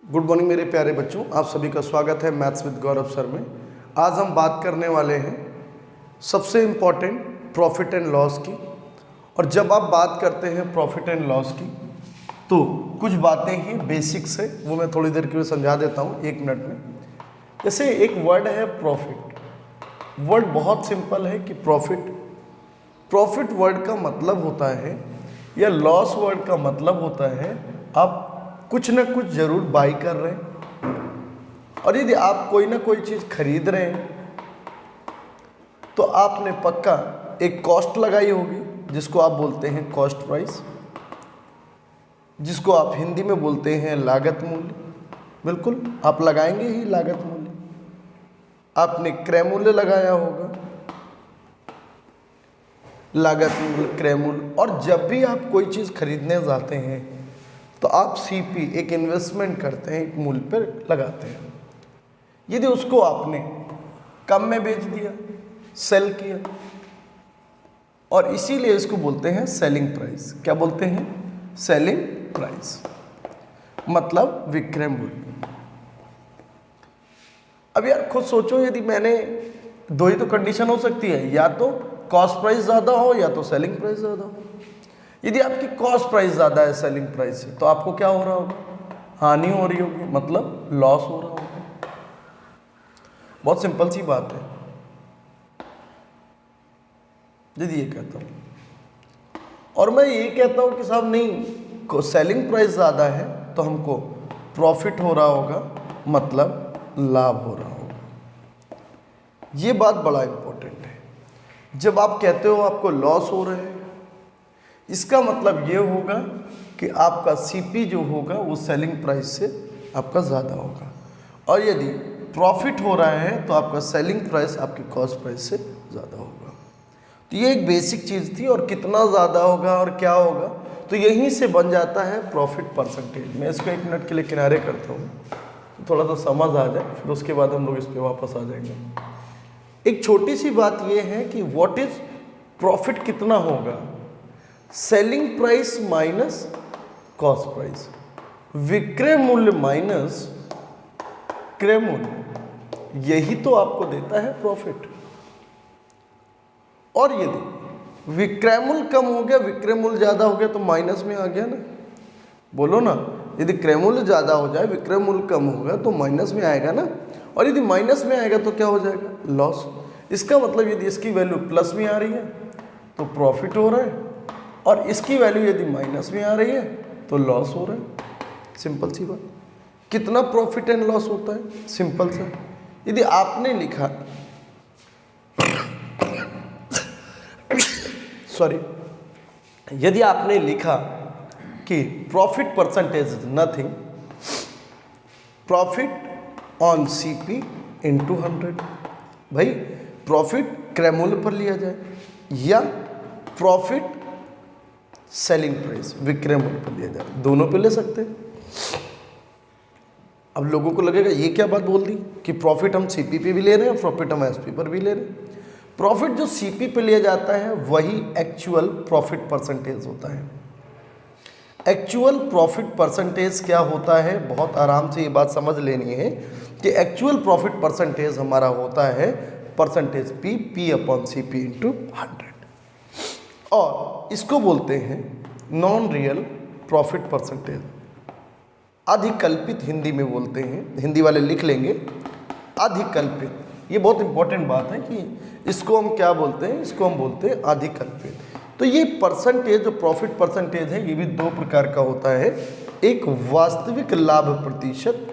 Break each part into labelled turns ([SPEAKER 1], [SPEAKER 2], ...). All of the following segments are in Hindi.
[SPEAKER 1] गुड मॉर्निंग मेरे प्यारे बच्चों, आप सभी का स्वागत है मैथ्स विद गौरव सर में। आज हम बात करने वाले हैं सबसे इम्पॉर्टेंट प्रॉफिट एंड लॉस की। और जब आप बात करते हैं प्रॉफिट एंड लॉस की तो कुछ बातें ही बेसिक्स है, वो मैं थोड़ी देर के लिए समझा देता हूँ 1 मिनट में। जैसे एक वर्ड है प्रॉफिट, वर्ड बहुत सिंपल है कि प्रॉफिट वर्ड का मतलब होता है या लॉस वर्ड का मतलब होता है आप कुछ ना कुछ जरूर बाई कर रहे हैं, और यदि आप कोई ना कोई चीज़ खरीद रहे हैं तो आपने पक्का एक कॉस्ट लगाई होगी जिसको आप बोलते हैं कॉस्ट प्राइस, जिसको आप हिंदी में बोलते हैं लागत मूल्य। बिल्कुल आप लगाएंगे ही लागत मूल्य। आपने क्रय मूल्य लगाया होगा, लागत मूल्य, क्रय मूल्य। और जब भी आप कोई चीज़ खरीदने जाते हैं तो आप सीपी एक इन्वेस्टमेंट करते हैं, एक मूल्य पर लगाते हैं। यदि उसको आपने कम में बेच दिया, सेल किया, और इसीलिए इसको बोलते हैं सेलिंग प्राइस। क्या बोलते हैं? सेलिंग प्राइस मतलब विक्रय मूल्य। अब यार खुद सोचो, यदि मैंने दो ही तो कंडीशन हो सकती है, या तो कॉस्ट प्राइस ज़्यादा हो या तो सेलिंग प्राइस ज़्यादा हो। यदि आपकी कॉस्ट प्राइस ज़्यादा है सेलिंग प्राइस से तो आपको क्या हो रहा होगा? हानि हो रही होगी, मतलब लॉस हो रहा होगा। बहुत सिंपल सी बात है। यदि ये कहता हूँ और मैं ये कहता हूँ कि साहब नहीं, सेलिंग प्राइस ज़्यादा है तो हमको प्रॉफिट हो रहा होगा, मतलब लाभ हो रहा होगा। ये बात बड़ा इंपॉर्टेंट है। जब आप कहते हो आपको लॉस हो रहा है, इसका मतलब ये होगा कि आपका सीपी जो होगा वो सेलिंग प्राइस से आपका ज़्यादा होगा, और यदि प्रॉफिट हो रहा है तो आपका सेलिंग प्राइस आपकी कॉस्ट प्राइस से ज़्यादा होगा। तो ये एक बेसिक चीज़ थी, और कितना ज़्यादा होगा और क्या होगा तो यहीं से बन जाता है प्रॉफिट परसेंटेज। मैं इसको 1 मिनट के लिए किनारे करता हूँ, थोड़ा सा समझ आ जाए, फिर उसके बाद हम लोग इस पर वापस आ जाएंगे। एक छोटी सी बात ये है कि व्हाट इज प्रॉफिट कितना होगा? Selling price minus cost price, विक्रय मूल्य माइनस क्रय मूल्य, यही तो आपको देता है प्रॉफिट। और यदि विक्रय मूल्य कम हो गया, विक्रय मूल्य ज़्यादा हो गया तो माइनस में आ गया ना। बोलो ना, यदि क्रय मूल्य ज़्यादा हो जाए, विक्रय मूल्य कम होगा तो माइनस में आएगा ना। और यदि माइनस में आएगा तो क्या हो जाएगा? लॉस। इसका मतलब यदि इसकी वैल्यू प्लस में आ रही है तो प्रॉफिट हो रहा है, और इसकी वैल्यू यदि माइनस में आ रही है तो लॉस हो रहा है। सिंपल सी बात। कितना प्रॉफिट एंड लॉस होता है? सिंपल सा। यदि आपने लिखा यदि आपने लिखा कि profit percentage is nothing, profit on CP into 100, भाई प्रॉफिट क्रय मूल्य पर लिया जाए या प्रॉफिट सेलिंग प्राइस विक्रय मूल्य पर लिया जाए, दोनों पे ले सकते हैं। अब लोगों को लगेगा ये क्या बात बोल दी कि प्रॉफिट हम सीपी पे भी ले रहे हैं और प्रॉफिट हम एसपी पर भी ले रहे हैं। प्रॉफिट जो सीपी पे लिया जाता है वही एक्चुअल प्रॉफिट परसेंटेज होता है। एक्चुअल प्रॉफिट परसेंटेज क्या होता है? बहुत आराम से ये बात समझ लेनी है कि एक्चुअल प्रॉफिट परसेंटेज हमारा होता है percentage P upon C P into 100, और इसको बोलते हैं नॉन रियल प्रॉफिट परसेंटेज। अधिकल्पित हिंदी में बोलते हैं, हिंदी वाले लिख लेंगे अधिकल्पित। ये बहुत इंपॉर्टेंट बात है कि इसको हम क्या बोलते हैं? इसको हम बोलते हैं अधिकल्पित। तो ये परसेंटेज जो प्रॉफिट परसेंटेज है ये भी 2 प्रकार का होता है, एक वास्तविक लाभ प्रतिशत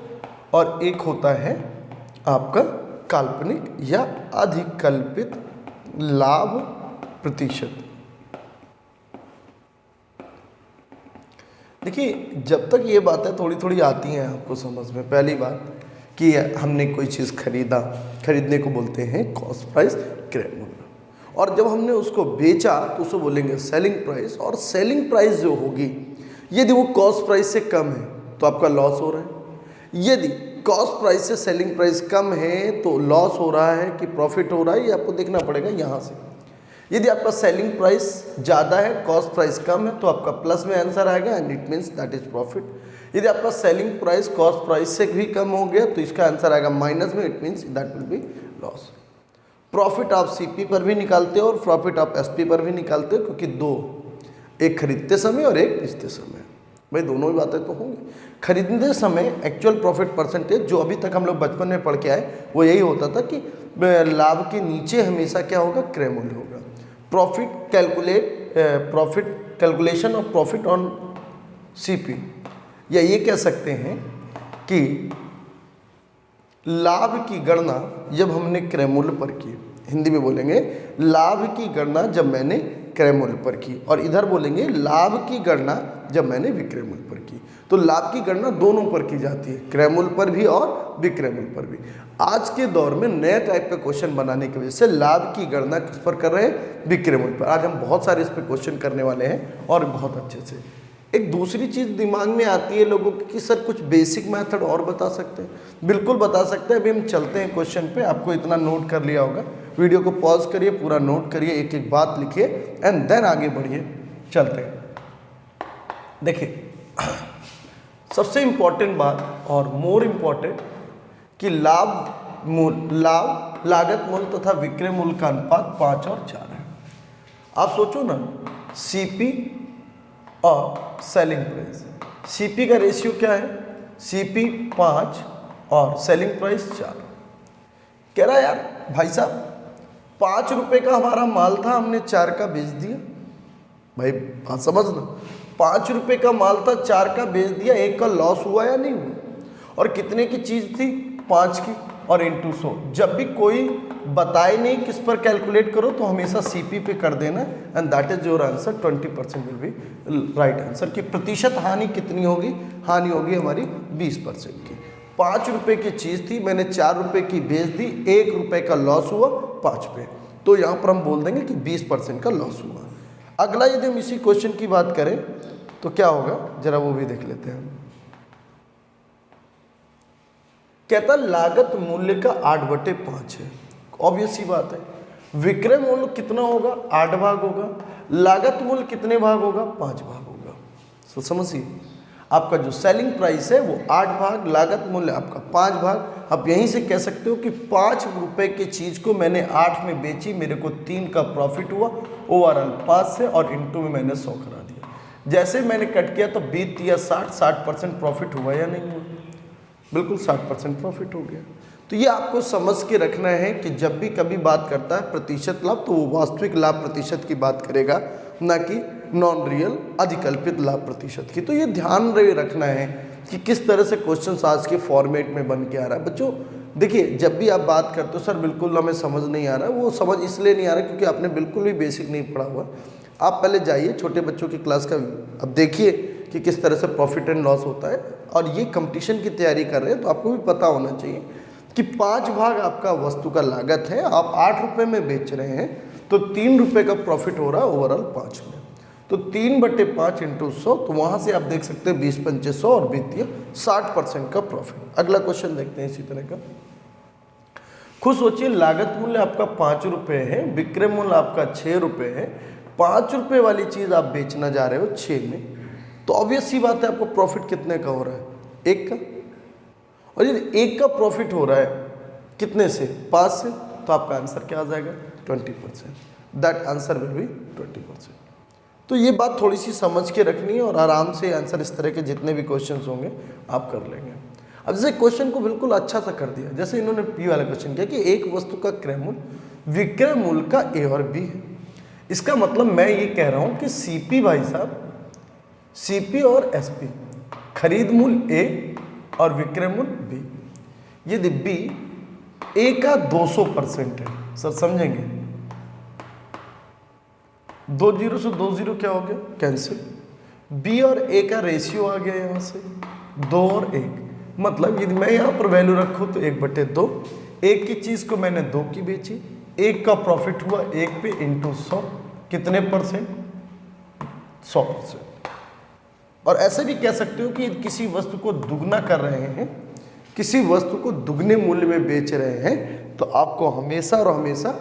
[SPEAKER 1] और एक होता है आपका काल्पनिक या अधिकल्पित लाभ प्रतिशत। देखिए, जब तक ये बातें थोड़ी थोड़ी आती हैं आपको समझ में, पहली बात कि हमने कोई चीज़ खरीदा, खरीदने को बोलते हैं कॉस्ट प्राइस, क्रय मूल्य, और जब हमने उसको बेचा तो उसको बोलेंगे सेलिंग प्राइस। और सेलिंग प्राइस जो होगी यदि वो कॉस्ट प्राइस से कम है तो आपका लॉस हो रहा है, यदि कॉस्ट प्राइस से सेलिंग प्राइस कम है तो लॉस हो रहा है कि प्रॉफिट हो रहा है, ये आपको देखना पड़ेगा यहाँ से। यदि आपका सेलिंग प्राइस ज़्यादा है, कॉस्ट प्राइस कम है, तो आपका प्लस में आंसर आएगा and it means that is profit. यदि आपका सेलिंग प्राइस कॉस्ट प्राइस से भी कम हो गया तो इसका आंसर आएगा माइनस में, it means that will be loss. Profit आप सीपी पर भी निकालते हो और प्रॉफिट आप एसपी पर भी निकालते हो, क्योंकि दो, एक खरीदते समय और एक बेचते समय, भाई दोनों ही बातें तो होंगी। खरीदते समय एक्चुअल प्रॉफिट परसेंटेज जो अभी तक हम लोग बचपन में पढ़ के आए वो यही होता था कि लाभ के नीचे हमेशा क्या होगा, क्रय मूल्य होगा। Profit calculation of profit on CP, या ये कह सकते हैं कि लाभ की गणना जब हमने क्रय मूल्य पर की, हिंदी में बोलेंगे लाभ की गणना जब मैंने क्रय मूल्य पर की, और इधर बोलेंगे लाभ की गणना जब मैंने विक्रय मूल्य पर की। तो लाभ की गणना दोनों पर की जाती है, क्रय मूल्य पर भी और विक्रय मूल्य पर भी। आज के दौर में नए टाइप का क्वेश्चन बनाने की वजह से लाभ की गणना किस पर कर रहे हैं, विक्रय मूल्य पर। आज हम बहुत सारे इस पर क्वेश्चन करने वाले हैं और बहुत अच्छे से। एक दूसरी चीज़ दिमाग में आती है लोगों की कि सर कुछ बेसिक मेथड और बता सकते हैं। बिल्कुल बता सकते हैं। अभी हम चलते हैं क्वेश्चन पे, आपको इतना नोट कर लिया होगा, वीडियो को पॉज करिए, पूरा नोट करिए, एक एक बात लिखिए एंड देन आगे बढ़िए। चलते हैं। देखिए सबसे इम्पॉर्टेंट बात और मोर इम्पॉर्टेंट कि लागत मूल्य तथा विक्रय मूल्य का अनुपात 5 और 4 है। आप सोचो ना, सीपी और सेलिंग प्राइस, सीपी का रेशियो क्या है, सीपी 5 और सेलिंग प्राइस 4। कह रहा है यार भाई साहब 5 रुपए का हमारा माल था, हमने 4 का बेच दिया। भाई बात समझना, 5 रुपए का माल था, 4 का बेच दिया, 1 का लॉस हुआ या नहीं हुआ? और कितने की चीज़ थी, 5 की, और इंटू 100। जब भी कोई बताए नहीं किस पर कैलकुलेट करो तो हमेशा सीपी पे कर देना, and that is your answer. 20% will be right answer. की प्रतिशत हानि कितनी होगी, हानि होगी हमारी 20% की। 5 रुपए की चीज़ थी, मैंने 4 रुपए की बेच दी, 1 रुपए का लॉस हुआ 5 पे, तो यहाँ पर हम बोल देंगे कि 20% का लॉस हुआ। अगला यदि हम इसी क्वेश्चन की बात करें तो क्या होगा, जरा वो भी देख लेते हैं। कहता लागत मूल्य का 8/5 है। ऑब्वियस सी बात है, विक्रय मूल्य कितना होगा, 8 भाग होगा, लागत मूल्य कितने भाग होगा, 5 भाग होगा। तो समझिए आपका जो सेलिंग प्राइस है वो 8 भाग, लागत मूल्य आपका 5 भाग। आप यहीं से कह सकते हो कि 5 रुपए की चीज़ को मैंने 8 में बेची, मेरे को 3 का प्रॉफिट हुआ, ओवरऑल 5 से, और इंटू में मैंने 100 करा दिया। जैसे मैंने कट किया तो 20 या 60% प्रॉफिट हुआ या नहीं हुआ, बिल्कुल 60% प्रॉफिट हो गया। तो ये आपको समझ के रखना है कि जब भी कभी बात करता है प्रतिशत लाभ तो वो वास्तविक लाभ प्रतिशत की बात करेगा, ना कि नॉन रियल अधिकल्पित लाभ प्रतिशत की। तो ये ध्यान रखना है कि किस तरह से क्वेश्चन आज के फॉर्मेट में बन के आ रहा है। बच्चों देखिए, जब भी आप बात करते हो सर बिल्कुल हमें समझ नहीं आ रहा है, वो समझ इसलिए नहीं आ रहा क्योंकि आपने बिल्कुल भी बेसिक नहीं पढ़ा हुआ। आप पहले जाइए छोटे बच्चों की क्लास का, अब देखिए कि किस तरह से प्रॉफिट एंड लॉस होता है, और ये कंपटीशन की तैयारी कर रहे हैं तो आपको भी पता होना चाहिए कि 5 भाग आपका वस्तु का लागत है, आप 8 रुपये में बेच रहे हैं तो 3 रुपये का प्रॉफिट हो रहा है ओवरऑल 5 में। तो 3/5 इंटू 100, तो वहाँ से आप देख सकते हैं 20 पंचे 100 और 20 60% का प्रॉफिट। अगला क्वेश्चन देखते हैं इसी तरह का। खुद सोचिए, लागत मूल्य आपका 5 रुपये है, विक्रय मूल्य आपका 6 रुपये है, 5 रुपये वाली चीज़ आप बेचना जा रहे हो 6 में, तो ऑब्वियस सी बात है आपको प्रॉफिट कितने का हो रहा है, 1 का। और यदि 1 का प्रॉफिट हो रहा है कितने से, 5 से, तो आपका आंसर क्या आ जाएगा, 20%। That answer will be 20%। तो ये बात थोड़ी सी समझ के रखनी है और आराम से आंसर इस तरह के जितने भी क्वेश्चंस होंगे आप कर लेंगे। अब जैसे क्वेश्चन को बिल्कुल अच्छा सा कर दिया, जैसे इन्होंने पी वाला क्वेश्चन किया कि एक वस्तु का क्रय मूल्य विक्रय मूल्य का ए और बी है। इसका मतलब मैं ये कह रहा हूँ कि सीपी भाई साहब, सीपी और एसपी, खरीद मूल्य ए और विक्रय मूल्य बी। यदि बी ए का 200% है, सर समझेंगे, 2 0 से 2 0 क्या हो गया, कैंसिल। बी और ए का रेशियो आ गया यहाँ से 2 और 1, मतलब यदि मैं यहाँ पर वैल्यू रखूँ तो 1/2। एक की चीज़ को मैंने 2 की बेची, 1 का प्रॉफिट हुआ 1 पे इंटू 100, कितने परसेंट, 100%। और ऐसे भी कह सकते हो कि किसी वस्तु को दुगना कर रहे हैं, किसी वस्तु को दुगने मूल्य में बेच रहे हैं, तो आपको हमेशा और हमेशा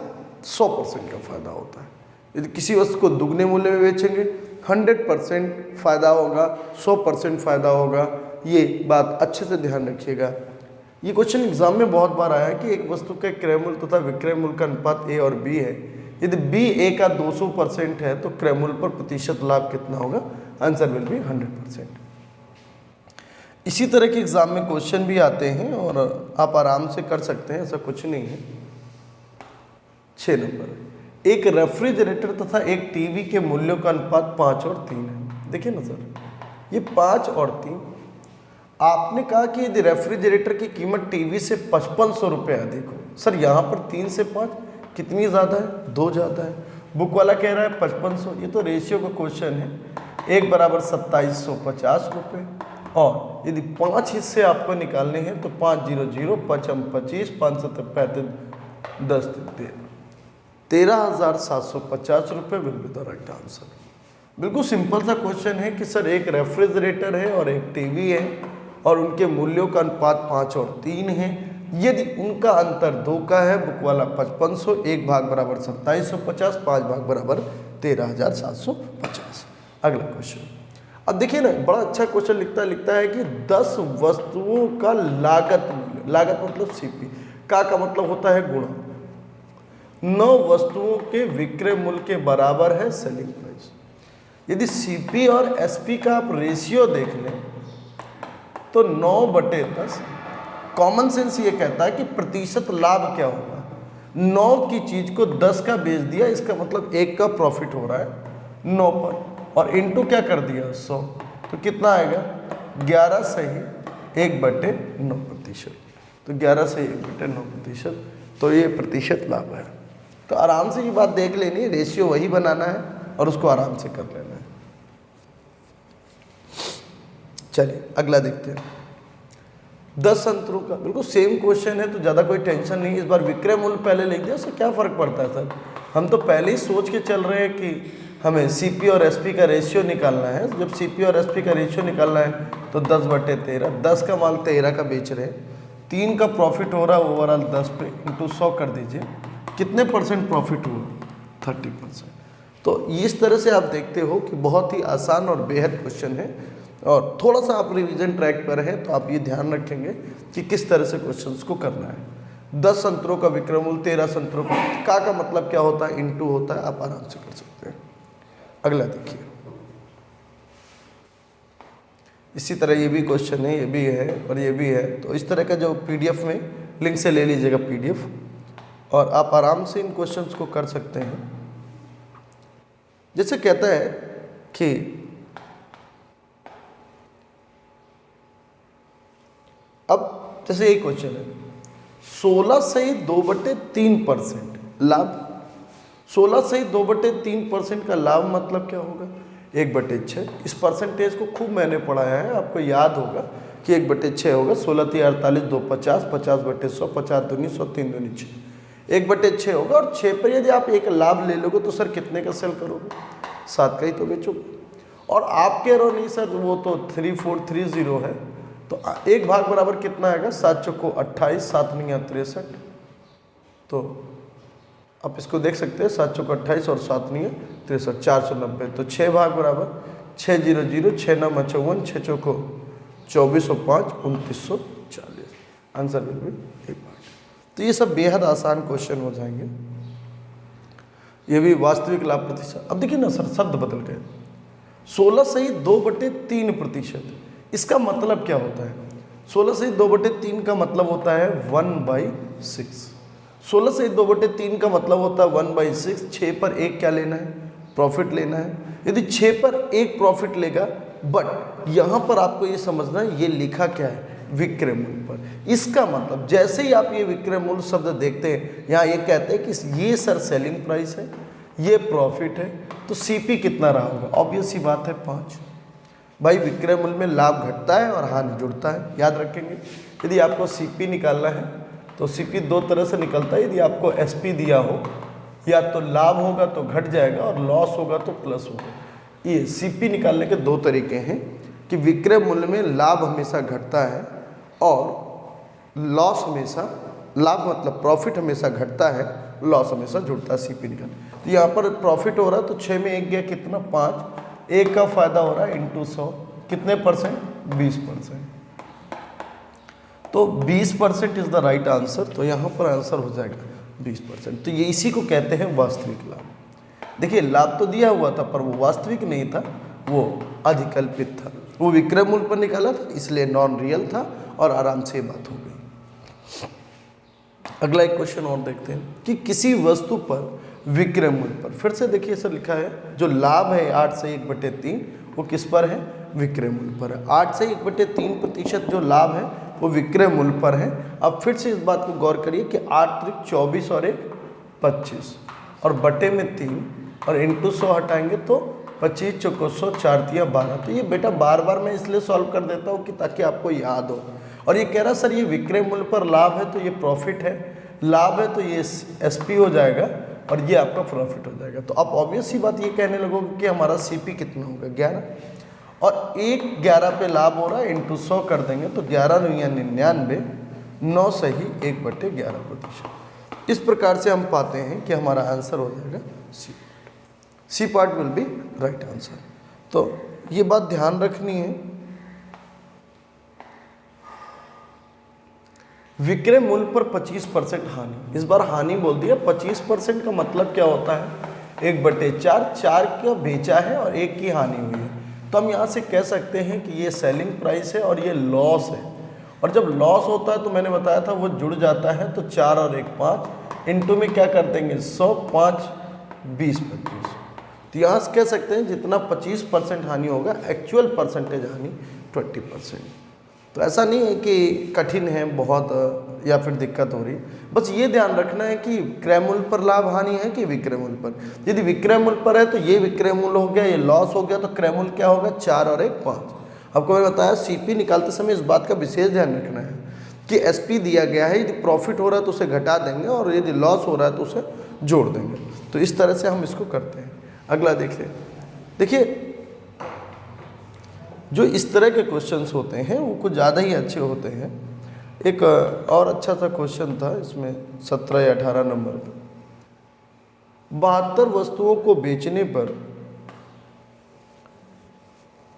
[SPEAKER 1] 100% का फायदा होता है। यदि किसी वस्तु को दुगने मूल्य में बेचेंगे 100% फायदा होगा, 100% फायदा होगा। ये बात अच्छे से ध्यान रखिएगा। ये क्वेश्चन एग्जाम में बहुत बार आया है कि एक वस्तु के क्रय मूल्य तथा विक्रय मूल्य का अनुपात ए और बी है, यदि बी ए का 200% है तो क्रय मूल्य पर प्रतिशत लाभ कितना होगा? Answer will be 100%। इसी तरह के एग्जाम में क्वेश्चन भी आते हैं और आप आराम से कर सकते हैं, ऐसा कुछ नहीं है। 6 नंबर, एक रेफ्रिजरेटर तथा एक टीवी के मूल्यों का अनुपात 5 और 3 है। देखिए ना सर, ये 5 और 3, आपने कहा कि यदि रेफ्रिजरेटर की कीमत टीवी से 5500 रुपये अधिक हो। सर यहाँ पर 3 से 5 कितनी ज़्यादा है? 2 ज़्यादा है। बुक वाला कह रहा है 5500, ये तो रेशियो का क्वेश्चन है। 1 बराबर 2750 रुपये, और यदि 5 हिस्से आपको निकालने हैं तो 5 0 0 5 25 5 7 35 10 13,750 रुपये will be the right answer. बिल्कुल सिंपल सा क्वेश्चन है कि सर एक रेफ्रिजरेटर है और एक टीवी है और उनके मूल्यों का अनुपात 5 और 3 है। यदि उनका अंतर 2 का है, बुक वाला 5500, 1 भाग बराबर 2750, 5 भाग बराबर 13,750। अगला क्वेश्चन, अब देखिए ना, बड़ा अच्छा क्वेश्चन लिखता है कि 10 वस्तुओं का लागत मूल्य, लागत मतलब सीपी, का मतलब होता है गुणा, 9 वस्तुओं के विक्रय मूल्य के बराबर है सेलिंग प्राइस। यदि सीपी और एसपी का आप रेशियो देख लें तो 9/10, कॉमन सेंस ये कहता है कि प्रतिशत लाभ क्या होगा। 9 की चीज को 10 का बेच दिया, इसका मतलब 1 का प्रॉफिट हो रहा है 9 पर, और इनटू क्या कर दिया 100, तो कितना आएगा? 11 सही 1/9%। तो 11 सही 1/9%, तो ये प्रतिशत लाभ है। तो आराम से ये बात देख लेनी है, रेशियो वही बनाना है और उसको आराम से कर लेना है। चलिए अगला देखते हैं। 10 संतरों का बिल्कुल सेम क्वेश्चन है, तो ज़्यादा कोई टेंशन नहीं। इस बार विक्रय मूल्य पहले लिख दिया, उससे क्या फ़र्क पड़ता है सर? हम तो पहले ही सोच के चल रहे हैं कि हमें सीपी और एसपी का रेशियो निकालना है। जब सीपी और एसपी का रेशियो निकालना है तो 10/13, 10 का माल 13 का बेच रहे हैं, 3 का प्रॉफिट हो रहा है ओवरऑल 10 पे, इंटू 100 कर दीजिए, कितने % प्रॉफिट हुआ? 30%। तो इस तरह से आप देखते हो कि बहुत ही आसान और बेहद क्वेश्चन है, और थोड़ा सा आप रिवीजन ट्रैक पर हैं तो आप ये ध्यान रखेंगे कि किस तरह से क्वेश्चंस को करना है। 10 संतरों का विक्रय मूल्य 13 संतरों का मतलब क्या होता है? इंटू होता है, आप आराम से कर सकते हैं। अगला देखिए, इसी तरह ये भी क्वेश्चन है, ये भी है और ये भी है। तो इस तरह का जो पीडीएफ में लिंक से ले लीजिएगा पीडीएफ, और आप आराम से इन क्वेश्चंस को कर सकते हैं। जैसे कहता है कि अब जैसे एक क्वेश्चन है, 16 सही 2/3% लाभ, 16 सही 2/3% का लाभ मतलब क्या होगा? 1/6। इस परसेंटेज को खूब मैंने पढ़ाया है, आपको याद होगा कि 1/6 होगा। 16 × 48 2 50, 50/100, 50 दूनी 100, 3 दूनी 6, 1/6 होगा। और 6 पर यदि आप एक लाभ ले लोगे तो सर कितने का सेल करोगे? 7 का ही तो बेचोगे। और आप कह रहे हो नहीं सर वो तो 3430 है, तो 1 भाग बराबर कितना आएगा? 7 चौको 28, 7 9 63। तो आप इसको देख सकते हैं, 7 चौको 28 और 7 9 63, 490। तो 6 भाग बराबर 6 0 0, 6 9 54, 6 चौको 24 और 5 2940। आंसर विल बी 1 भाग। तो ये सब बेहद आसान क्वेश्चन हो जाएंगे। ये भी वास्तविक लाभ प्रतिशत। अब देखिए ना सर, शब्द बदल गए। 16 सही 2/3%, इसका मतलब क्या होता है? 16 सही 2/3 का मतलब होता है 1/6। 16 सही 2/3 का मतलब होता है 1/6। 6 पर 1 क्या लेना है? प्रॉफिट लेना है। यदि 6 पर 1 प्रॉफिट लेगा, बट यहाँ पर आपको ये समझना है ये लिखा क्या है? विक्रय मूल्य पर। इसका मतलब जैसे ही आप ये विक्रय मूल्य शब्द देखते हैं, यहाँ ये कहते हैं कि ये सर सेलिंग प्राइस है, ये प्रॉफिट है, तो सीपी कितना रहा होगा? ऑब्वियस सी बात है 5। भाई विक्रय मूल्य में लाभ घटता है और हानि जुड़ता है, याद रखेंगे। यदि आपको सीपी निकालना है तो सीपी 2 तरह से निकलता है। यदि आपको एसपी दिया हो, या तो लाभ होगा तो घट जाएगा और लॉस होगा तो प्लस होगा। ये सीपी निकालने के 2 तरीके हैं कि विक्रय मूल्य में लाभ हमेशा घटता है और लॉस हमेशा, लाभ मतलब प्रॉफिट हमेशा घटता है, लॉस हमेशा जुड़ता है। सीपी निकाल, तो यहाँ पर प्रॉफिट हो रहा है तो 6 में 1 गया कितना? 5। 1 का फायदा हो रहा है इंटू 100, कितने %? 20%। तो 20% इज द राइट आंसर, तो यहाँ पर आंसर हो जाएगा 20%। तो ये इसी को कहते हैं वास्तविक लाभ। देखिए लाभ तो दिया हुआ था पर वो वास्तविक नहीं था, वो अधिकल्पित था, वो विक्रय मूल्य पर निकाला था इसलिए नॉन रियल था और आराम से बात हो गई। अगला एक क्वेश्चन और देखते हैं कि किसी वस्तु पर विक्रय मूल्य पर, फिर से देखिए ऐसा लिखा है जो लाभ है 8 से 1/3 वो किस पर है, विक्रय मूल्य पर है। 8 से 1/3% जो लाभ है वो विक्रय मूल्य पर है। अब फिर से इस बात को गौर करिए कि 8 त्रिक 24 और 1 25 और बटे में 3 और इंटू 100 हटाएंगे तो 25 चौको 100 4 तिया 12। तो ये बेटा बार बार मैं इसलिए सॉल्व कर देता हूँ कि ताकि आपको याद हो। और ये कह रहा सर ये विक्रय मूल्य पर लाभ है तो ये प्रॉफिट है, लाभ है तो ये एसपी हो जाएगा और ये आपका प्रॉफिट हो जाएगा। तो आप ऑब्वियस सी बात ये कहने लगोगे कि हमारा सीपी कितना होगा 11 और 11 पे लाभ हो रहा है, इंटू 100 कर देंगे तो 11 या 99, 9 सही 1/11%। इस प्रकार से हम पाते हैं कि हमारा आंसर हो जाएगा C part will be right answer. तो ये बात ध्यान रखनी है। विक्रय मूल्य पर 25% हानि, इस बार हानि बोल दिया। 25% का मतलब क्या होता है, 1/4, 4 का बेचा है और 1 की हानि हुई है। तो हम यहाँ से कह सकते हैं कि ये सेलिंग प्राइस है और ये लॉस है। और जब लॉस होता है तो मैंने बताया था वो जुड़ जाता है, तो 4 और 1 5 इंटू में क्या कर देंगे 100, 5 20 25। तो यहाँ से कह सकते हैं जितना 25% हानि होगा एक्चुअल परसेंटेज हानि 20%। तो ऐसा नहीं है कि कठिन है बहुत या फिर दिक्कत हो रही, बस ये ध्यान रखना है कि क्रय मूल्य पर लाभ हानि है कि विक्रय मूल्य पर। यदि विक्रय मूल्य पर है तो ये विक्रय मूल्य हो गया, ये लॉस हो गया, तो क्रय मूल्य क्या होगा 4 और 1 5। आपको मैंने बताया सीपी निकालते समय इस बात का विशेष ध्यान रखना है कि एसपी दिया गया है, यदि प्रॉफिट हो रहा है तो उसे घटा देंगे और यदि लॉस हो रहा है तो उसे जोड़ देंगे। तो इस तरह से हम इसको करते हैं। अगला देखिए, देखिए जो इस तरह के क्वेश्चंस होते हैं वो कुछ ज़्यादा ही अच्छे होते हैं। एक और अच्छा सा क्वेश्चन था इसमें 17 या 18 नंबर पे, 72 वस्तुओं को बेचने पर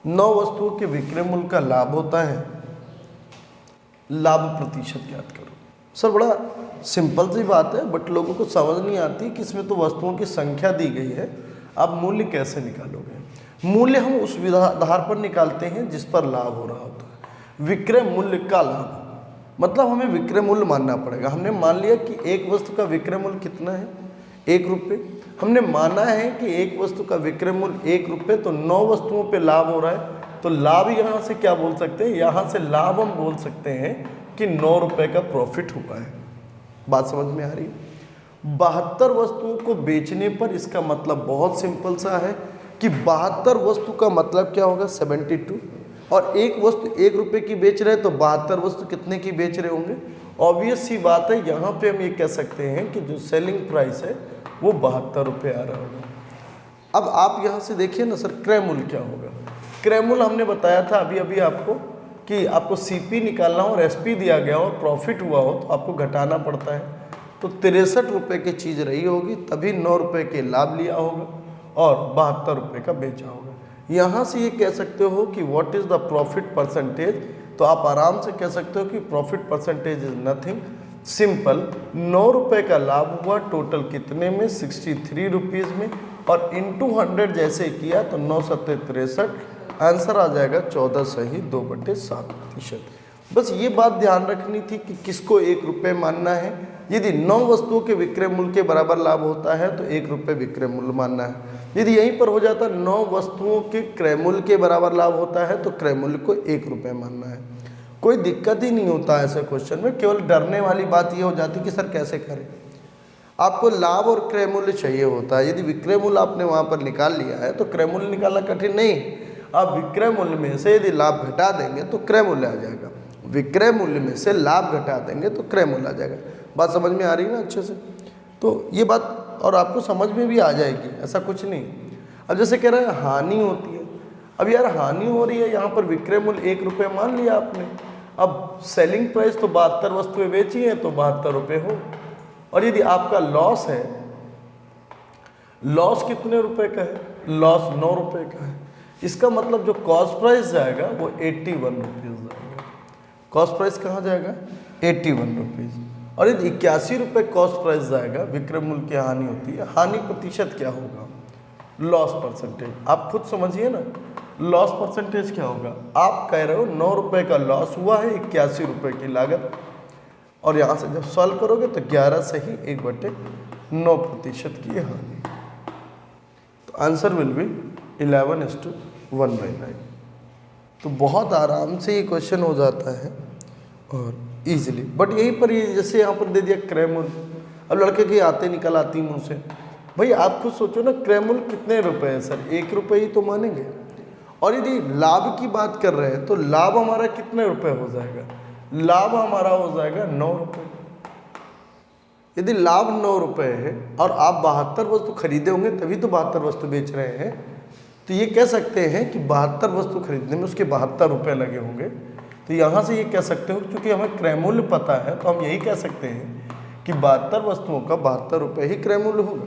[SPEAKER 1] 9 वस्तुओं के विक्रय मूल्य का लाभ होता है, लाभ प्रतिशत ज्ञात करो। सर बड़ा सिंपल सी बात है बट लोगों को समझ नहीं आती कि इसमें तो वस्तुओं की संख्या दी गई है, आप मूल्य कैसे निकालोगे। मूल्य हम उस आधार पर निकालते हैं जिस पर लाभ हो रहा होता है। विक्रय मूल्य का लाभ मतलब हमें विक्रय मूल्य मानना पड़ेगा। हमने मान लिया कि एक वस्तु का विक्रय मूल्य कितना है 1 रुपये, हमने माना है कि एक वस्तु का विक्रय मूल्य 1 रुपये, तो 9 वस्तुओं पे लाभ हो रहा है। तो लाभ यहाँ से क्या बोल सकते हैं, यहाँ से लाभ हम बोल सकते हैं कि 9 रुपये का प्रॉफिट हुआ है। बात समझ में आ रही है। 72 वस्तुओं को बेचने पर इसका मतलब बहुत सिंपल सा है कि 72 वस्तु का मतलब क्या होगा 72, और एक वस्तु 1 रुपये की बेच रहे हैं तो 72 वस्तु कितने की बेच रहे होंगे। ऑब्वियस सी बात है, यहाँ पे हम ये कह सकते हैं कि जो सेलिंग प्राइस है वो 72 रुपये आ रहा होगा। अब आप यहाँ से देखिए ना सर क्रय मूल्य क्या होगा। क्रय मूल्य हमने बताया था अभी अभी आपको कि आपको सीपी निकालना हो और एसपी दिया गया हो, प्रॉफिट हुआ हो तो आपको घटाना पड़ता है। तो 63 रुपये की चीज़ रही होगी तभी 9 रुपये के लाभ लिया होगा और 72 रुपये का बेचा होगा। यहाँ से ये कह सकते हो कि what is the profit percentage, तो आप आराम से कह सकते हो कि profit percentage is nothing, simple 9 रुपये का लाभ हुआ टोटल कितने में 63 रुपीज़ में, और इंटू 100 जैसे किया तो 9 7 63, आंसर आ जाएगा 14 सही 2/7%। बस ये बात ध्यान रखनी थी कि किसको 1 रुपये मानना है। यदि 9 वस्तुओं के विक्रय मूल्य के बराबर लाभ होता है तो 1 रुपये विक्रय मूल्य मानना है। यदि यहीं पर हो जाता 9 वस्तुओं के क्रय मूल्य के बराबर लाभ होता है तो क्रय मूल्य को 1 रुपये मानना है। कोई दिक्कत ही नहीं होता ऐसे क्वेश्चन में, केवल डरने वाली बात ये हो जाती कि सर कैसे करें। आपको लाभ और क्रय मूल्य चाहिए होता है। यदि विक्रय मूल्य आपने वहाँ पर निकाल लिया है तो क्रय मूल्य निकालना कठिन नहीं। आप विक्रय मूल्य में से यदि लाभ घटा देंगे तो क्रय मूल्य आ जाएगा, विक्रय मूल्य में से लाभ घटा देंगे तो क्रय मूल्य आ जाएगा। बात समझ में आ रही है ना अच्छे से। तो ये बात और आपको समझ में भी आ जाएगी, ऐसा कुछ नहीं। अब जैसे कह रहे हैं हानि होती है, अब यार हानि हो रही है, यहाँ पर विक्रय मूल्य 1 रुपये मान लिया आपने, अब सेलिंग प्राइस तो 72 वस्तुएं बेची हैं तो 72 रुपये हो, और यदि आपका लॉस है, लॉस कितने रुपए का है, लॉस 9 रुपये का है, इसका मतलब जो कॉस्ट प्राइस जाएगा वो 81 रुपीज़ जाएगा। कॉस्ट प्राइस कहाँ जाएगा, 81 रुपीज़। और यदि 81 रुपये कॉस्ट प्राइस जाएगा, विक्रय मूल्य की हानि होती है, हानि प्रतिशत क्या होगा, लॉस परसेंटेज। आप खुद समझिए ना, लॉस परसेंटेज क्या होगा। आप कह रहे हो 9 रुपये का लॉस हुआ है, 81 रुपये की लागत, और यहाँ से जब सॉल्व करोगे तो 11 से ही 1/9% की हानि। तो आंसर विल बी 11:1/9। तो बहुत आराम से ये क्वेश्चन हो जाता है और इजीली। बट यहीं पर ये जैसे यहाँ पर दे दिया क्रय मूल्य, अब लड़के के आते निकल आती मुँह से, भाई आप खुद सोचो ना, क्रय मूल्य कितने रुपए है सर, 1 रुपये ही तो मानेंगे। और यदि लाभ की बात कर रहे हैं तो लाभ हमारा कितने रुपए हो जाएगा, लाभ हमारा हो जाएगा 9 रुपये। यदि लाभ 9 रुपये है और आप 72 वस्तु खरीदे होंगे तभी तो 72 वस्तु बेच रहे हैं, तो ये कह सकते हैं कि 72 वस्तु खरीदने में उसके 72 रुपये लगे होंगे। तो यहाँ से ये कह सकते हो, क्योंकि हमें क्रय मूल्य पता है तो हम यही कह सकते हैं कि 72 वस्तुओं का 72 रुपये ही क्रय मूल्य होगा।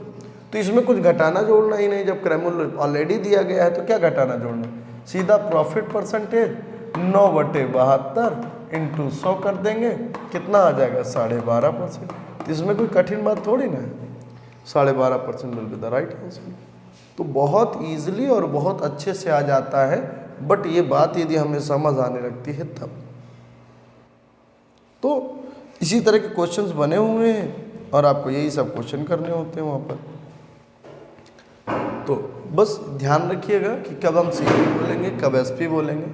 [SPEAKER 1] तो इसमें कुछ घटाना जोड़ना ही नहीं, जब क्रय मूल्य ऑलरेडी दिया गया है तो क्या घटाना जोड़ना, सीधा प्रॉफिट परसेंटेज 9/72 इंटू 100 कर देंगे, कितना आ जाएगा 12.5%। इसमें कोई कठिन बात थोड़ी ना है, 12.5% will be the right answer. तो बहुत ईजिली और बहुत अच्छे से आ जाता है, बट ये बात यदि हमें समझ आने लगती है तब। तो इसी तरह के क्वेश्चंस बने हुए हैं और आपको यही सब क्वेश्चन करने होते हैं वहाँ पर। तो बस ध्यान रखिएगा कि कब हम सीपी बोलेंगे, कब एसपी बोलेंगे।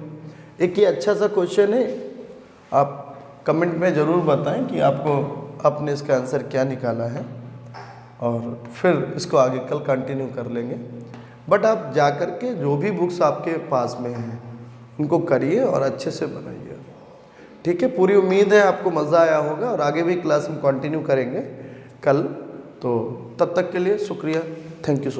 [SPEAKER 1] एक ये अच्छा सा क्वेश्चन है, आप कमेंट में ज़रूर बताएं कि आपने इसका आंसर क्या निकाला है, और फिर इसको आगे कल कंटिन्यू कर लेंगे। बट आप जा कर के जो भी बुक्स आपके पास में हैं उनको करिए और अच्छे से बनाइए, ठीक है। पूरी उम्मीद है आपको मज़ा आया होगा और आगे भी क्लास में कंटिन्यू करेंगे कल। तो तब तक के लिए शुक्रिया, थैंक यू सो मच।